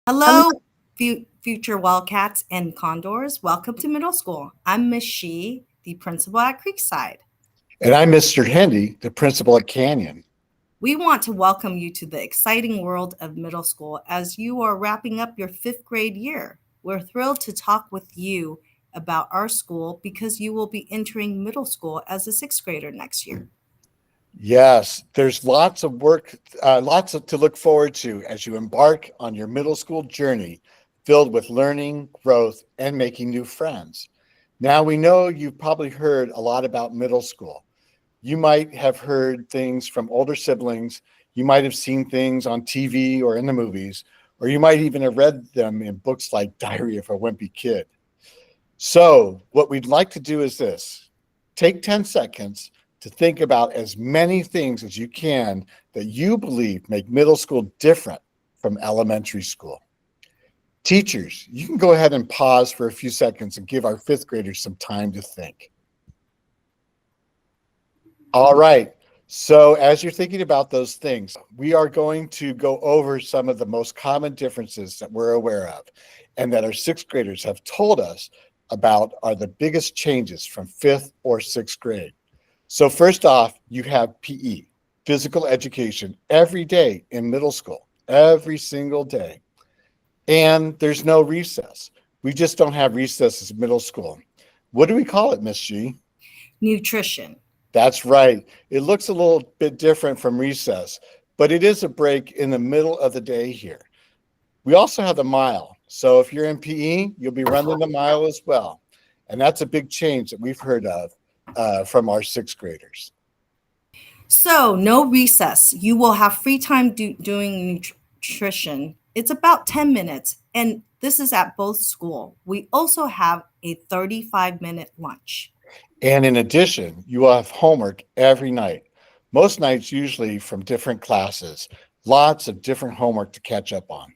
Hello, future Wildcats and Condors. Welcome to middle school. I'm Miss Shee, the principal at Creekside. And I'm Mr. Hendy, the principal at Canyon. We want to welcome you to the exciting world of middle school as you are wrapping up your fifth grade year. We're thrilled to talk with you about our school because you will be entering middle school as a sixth grader next year. Yes, there's lots of work, to look forward to as you embark on your middle school journey filled with learning, growth, and making new friends. Now, we know you've probably heard a lot about middle school. You might have heard things from older siblings. You might have seen things on TV or in the movies, or you might even have read them in books like Diary of a Wimpy Kid. So, what we'd like to do is this: take 10 seconds to think about as many things as you can that you believe make middle school different from elementary school. Teachers, you can go ahead and pause for a few seconds and give our fifth graders some time to think. All right. So, as you're thinking about those things, we are going to go over some of the most common differences that we're aware of and that our sixth graders have told us about are the biggest changes from fifth or sixth grade. So, first off, you have PE, physical education, every day in middle school, every single day. And there's no recess. We just don't have recesses in middle school. What do we call it, Miss G? Nutrition. That's right. It looks a little bit different from recess, but it is a break in the middle of the day here. We also have the mile. So if you're in PE, you'll be running the mile as well. And that's a big change that we've heard of from our sixth graders. So, no recess. You will have free time doing nutrition. It's about 10 minutes, and this is at both school. We also have a 35-minute lunch. And in addition, you will have homework every night. Most nights, usually from different classes, lots of different homework to catch up on.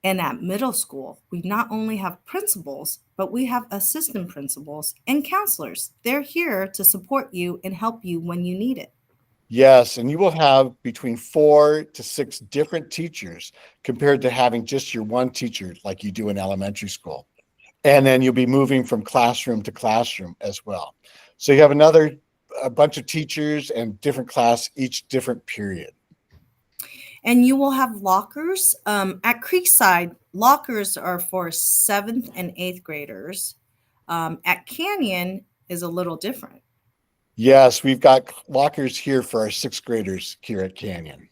And at middle school, we not only have principals, but we have assistant principals and counselors. They're here to support you and help you when you need it. Yes, and you will have between 4 to 6 different teachers compared to having just your one teacher like you do in elementary school. And then you'll be moving from classroom to classroom as well. So you have a bunch of teachers and different class each different period. And you will have lockers. At Creekside, lockers are for seventh and eighth graders. At Canyon is a little different. Yes, we've got lockers here for our sixth graders here at Canyon.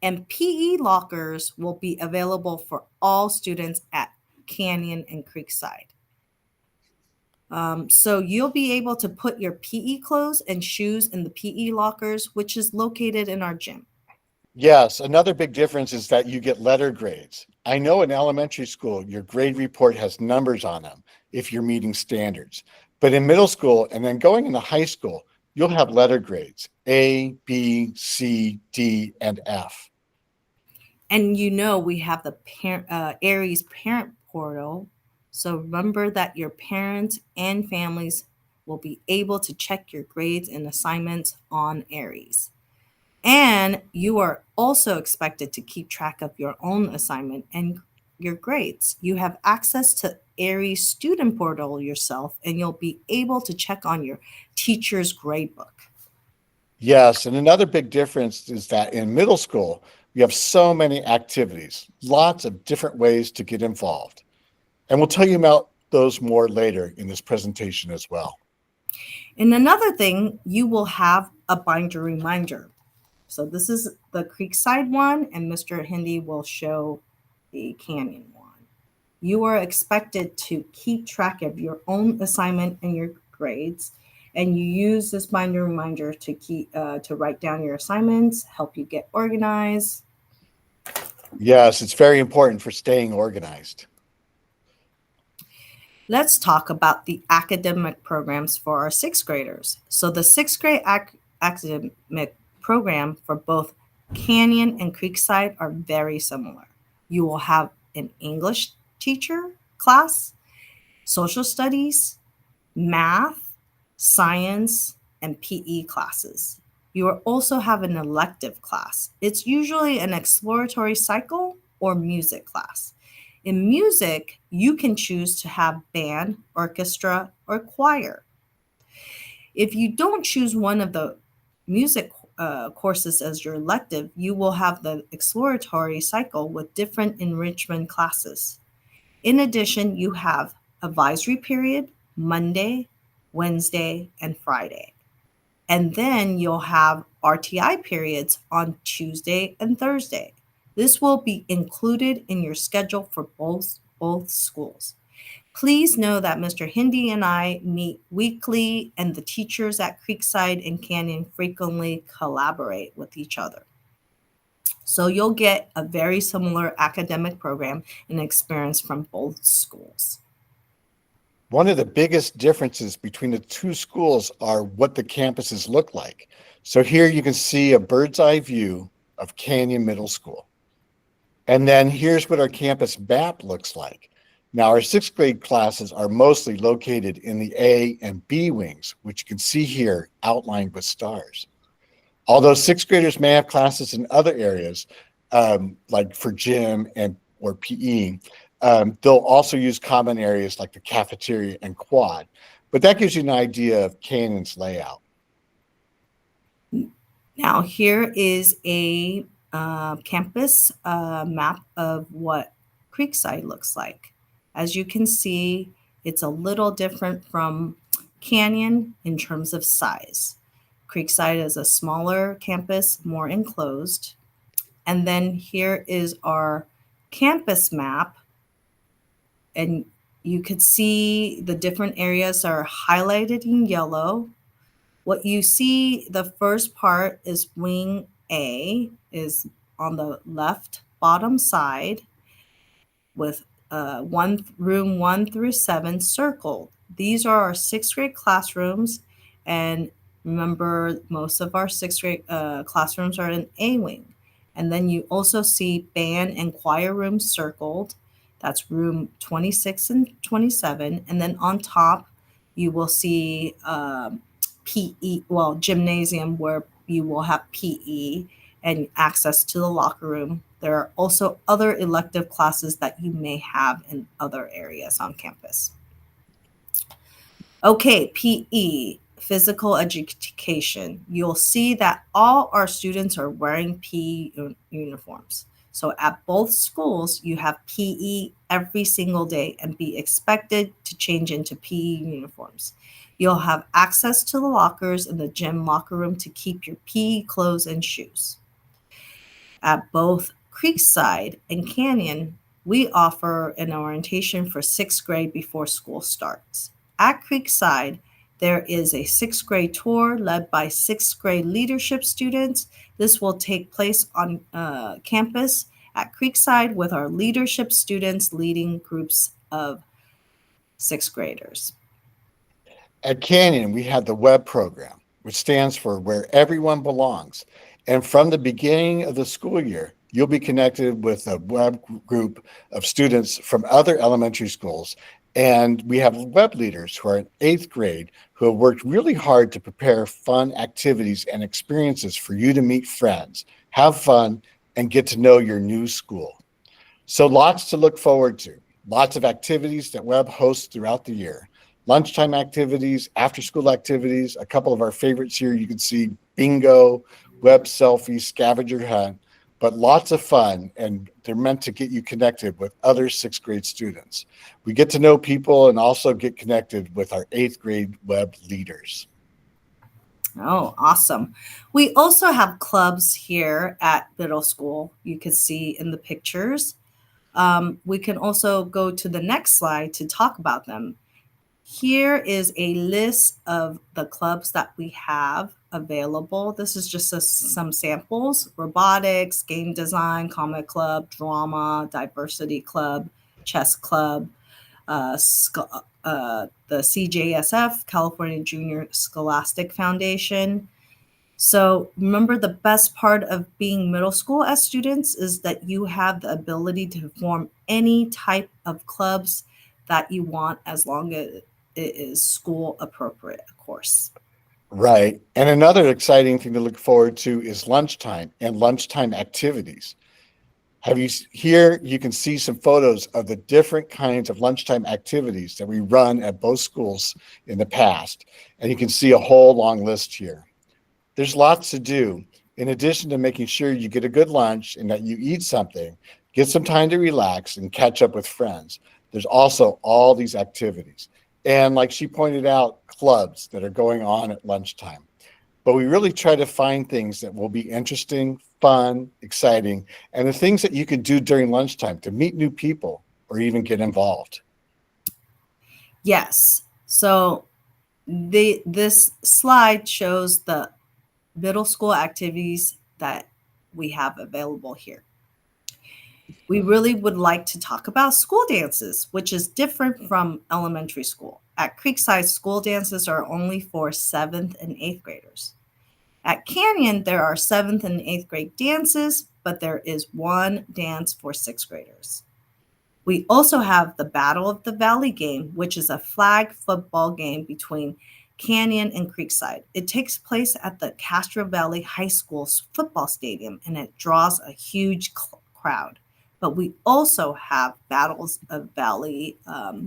And PE lockers will be available for all students at Canyon and Creekside. So you'll be able to put your PE clothes and shoes in the PE lockers, which is located in our gym. Yes, another big difference is that you get letter grades. I know in elementary school, your grade report has numbers on them if you're meeting standards. But in middle school and then going into high school, you'll have letter grades A, B, C, D, and F. And we have the Aries parent portal. So remember that your parents and families will be able to check your grades and assignments on Aries. And you are also expected to keep track of your own assignment and your grades. You have access to Aries student portal yourself, and you'll be able to check on your teacher's gradebook. Yes, and another big difference is that in middle school, we have so many activities, lots of different ways to get involved. And we'll tell you about those more later in this presentation as well. And another thing, you will have a binder reminder. So this is the Creekside one, and Mr. Hindi will show the Canyon one. You are expected to keep track of your own assignment and your grades, and you use this binder reminder to write down your assignments, help you get organized. Yes, it's very important for staying organized. Let's talk about the academic programs for our sixth graders. So the sixth grade academic program for both Canyon and Creekside are very similar. You will have an English teacher class, social studies, math, science, and PE classes. You will also have an elective class. It's usually an exploratory cycle or music class. In music, you can choose to have band, orchestra, or choir. If you don't choose one of the music courses as your elective, you will have the exploratory cycle with different enrichment classes. In addition, you have advisory period Monday, Wednesday, and Friday. And then you'll have RTI periods on Tuesday and Thursday. This will be included in your schedule for both schools. Please know that Mr. Hindi and I meet weekly, and the teachers at Creekside and Canyon frequently collaborate with each other. So you'll get a very similar academic program and experience from both schools. One of the biggest differences between the two schools are what the campuses look like. So here you can see a bird's eye view of Canyon Middle School. And then here's what our campus map looks like. Now, our sixth grade classes are mostly located in the A and B wings, which you can see here outlined with stars. Although sixth graders may have classes in other areas, like for gym and or PE, they'll also use common areas like the cafeteria and quad. But that gives you an idea of Canyon's layout. Now, here is a campus map of what Creekside looks like. As you can see, it's a little different from Canyon in terms of size. Creekside is a smaller campus, more enclosed. And then here is our campus map. And you could see the different areas are highlighted in yellow. What you see, the first part is wing A, is on the left bottom side with room 1 through 7 circled. These are our sixth grade classrooms, and remember, most of our sixth grade classrooms are in A wing. And then you also see band and choir rooms circled. That's room 26 and 27. And then on top, you will see PE, well, gymnasium where you will have PE and access to the locker room. There are also other elective classes that you may have in other areas on campus. Okay, PE, physical education. You'll see that all our students are wearing PE uniforms. So at both schools, you have PE every single day and be expected to change into PE uniforms. You'll have access to the lockers in the gym locker room to keep your PE clothes and shoes. At both Creekside and Canyon, we offer an orientation for sixth grade before school starts. At Creekside, there is a sixth grade tour led by sixth grade leadership students. This will take place on campus at Creekside with our leadership students leading groups of sixth graders. At Canyon, we have the WEB program, which stands for Where Everyone Belongs. And from the beginning of the school year, you'll be connected with a web group of students from other elementary schools. And we have web leaders who are in eighth grade who have worked really hard to prepare fun activities and experiences for you to meet friends, have fun, and get to know your new school. So lots to look forward to, lots of activities that Web hosts throughout the year. Lunchtime activities, after school activities, a couple of our favorites here. You can see bingo, web selfie, scavenger hunt, but lots of fun, and they're meant to get you connected with other sixth grade students. We get to know people and also get connected with our eighth grade web leaders. Oh, awesome. We also have clubs here at middle school. You can see in the pictures. We can also go to the next slide to talk about them. Here is a list of the clubs that we have available. This is just some samples: robotics, game design, comic club, drama, diversity club, chess club, the CJSF, California Junior Scholastic Foundation. So remember, the best part of being middle school as students is that you have the ability to form any type of clubs that you want as long as it is school appropriate, of course. Right. And another exciting thing to look forward to is lunchtime and lunchtime activities. Here you can see some photos of the different kinds of lunchtime activities that we run at both schools in the past. And you can see a whole long list here. There's lots to do. In addition to making sure you get a good lunch and that you eat something, get some time to relax and catch up with friends. There's also all these activities. And like she pointed out, clubs that are going on at lunchtime. But we really try to find things that will be interesting, fun, exciting, and the things that you can do during lunchtime to meet new people or even get involved. Yes. So this slide shows the middle school activities that we have available here. We really would like to talk about school dances, which is different from elementary school. At Creekside, school dances are only for 7th and 8th graders. At Canyon, there are 7th and 8th grade dances, but there is one dance for 6th graders. We also have the Battle of the Valley game, which is a flag football game between Canyon and Creekside. It takes place at the Castro Valley High School's football stadium, and it draws a huge crowd. But we also have Battles of Valley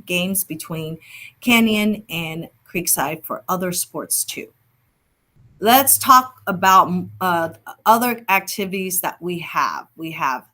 games between Canyon and Creekside for other sports too. Let's talk about other activities that we have. We have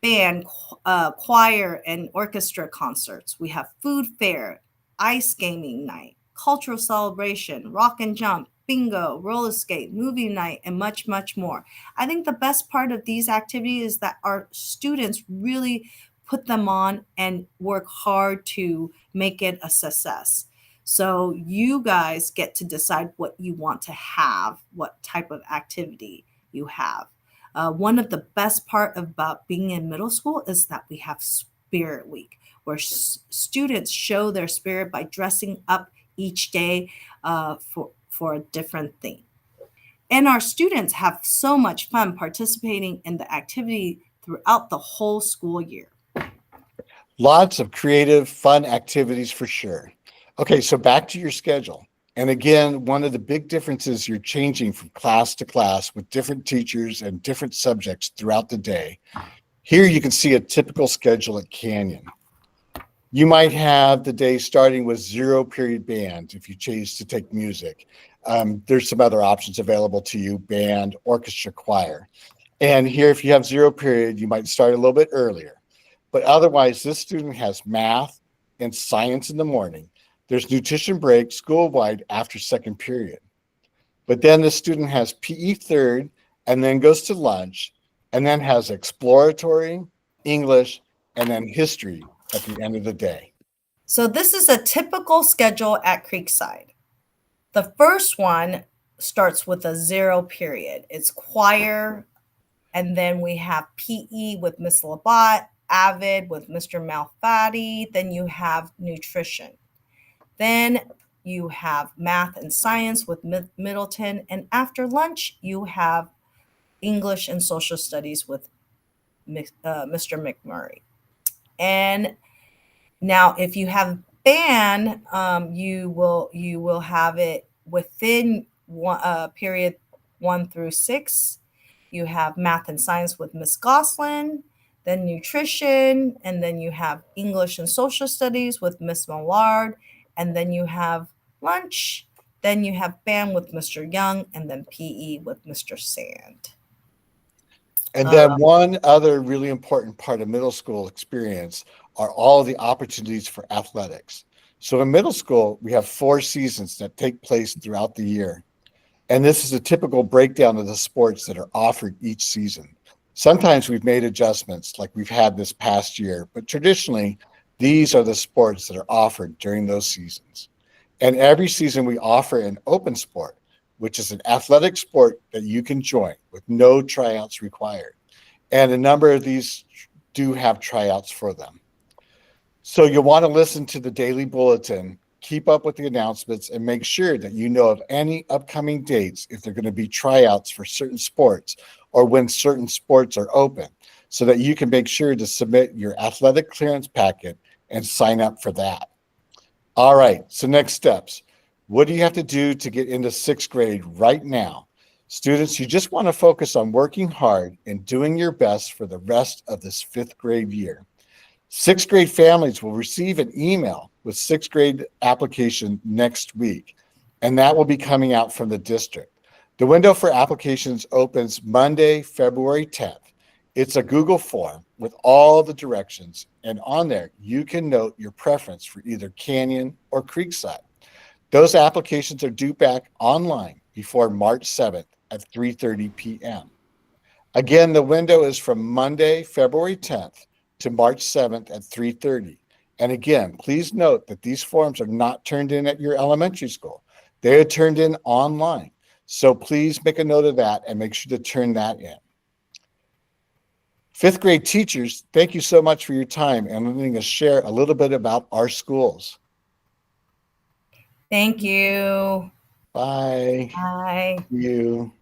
band, choir, and orchestra concerts. We have food fair, ice gaming night, cultural celebration, rock and jump, bingo, roller skate, movie night, and much, much more. I think the best part of these activities is that our students really put them on and work hard to make it a success. So you guys get to decide what you want to have, what type of activity you have. One of the best part about being in middle school is that we have Spirit Week, where students show their spirit by dressing up each day for a different theme. And our students have so much fun participating in the activity throughout the whole school year. Lots of creative, fun activities for sure. Okay, so back to your schedule. And again, one of the big differences, you're changing from class to class with different teachers and different subjects throughout the day. Here you can see a typical schedule at Canyon. You might have the day starting with 0 period band if you choose to take music. There's some other options available to you, band, orchestra, choir. And here, if you have 0 period, you might start a little bit earlier. But otherwise, this student has math and science in the morning. There's nutrition break school-wide after 2nd period. But then the student has PE 3rd and then goes to lunch and then has exploratory, English, and then history at the end of the day. So this is a typical schedule at Creekside. The first one starts with a 0 period. It's choir, and then we have PE with Miss Labat, Avid with Mr. Malfatti. Then you have nutrition. Then you have math and science with Middleton. And after lunch, you have English and social studies with Mr. McMurray. And now, if you have band, you will have it within period 1 through 6. You have math and science with Miss Goslin, then nutrition, and then you have English and social studies with Miss Millard, and then you have lunch, then you have band with Mr. Young, and then PE with Mr. Sand. And then one other really important part of middle school experience are all the opportunities for athletics. So in middle school, we have 4 seasons that take place throughout the year. And this is a typical breakdown of the sports that are offered each season. Sometimes we've made adjustments like we've had this past year, but traditionally, these are the sports that are offered during those seasons. And every season we offer an open sport, which is an athletic sport that you can join with no tryouts required. And a number of these do have tryouts for them. So you'll want to listen to the daily bulletin, keep up with the announcements, and make sure that you know of any upcoming dates if they're going to be tryouts for certain sports or when certain sports are open, so that you can make sure to submit your athletic clearance packet and sign up for that. All right, so next steps. What do you have to do to get into 6th grade right now? Students, you just want to focus on working hard and doing your best for the rest of this fifth grade year. Sixth grade families will receive an email with sixth grade application next week, and that will be coming out from the district. The window for applications opens Monday, February 10th. It's a Google form with all the directions, and on there you can note your preference for either Canyon or Creekside. Those applications are due back online before March 7th at 3:30 p.m. Again, the window is from Monday, February 10th to March 7th at 3:30. And again, please note that these forms are not turned in at your elementary school. They are turned in online. So please make a note of that and make sure to turn that in. Fifth grade teachers, thank you so much for your time and letting us share a little bit about our schools. Thank you. Bye. Bye. You.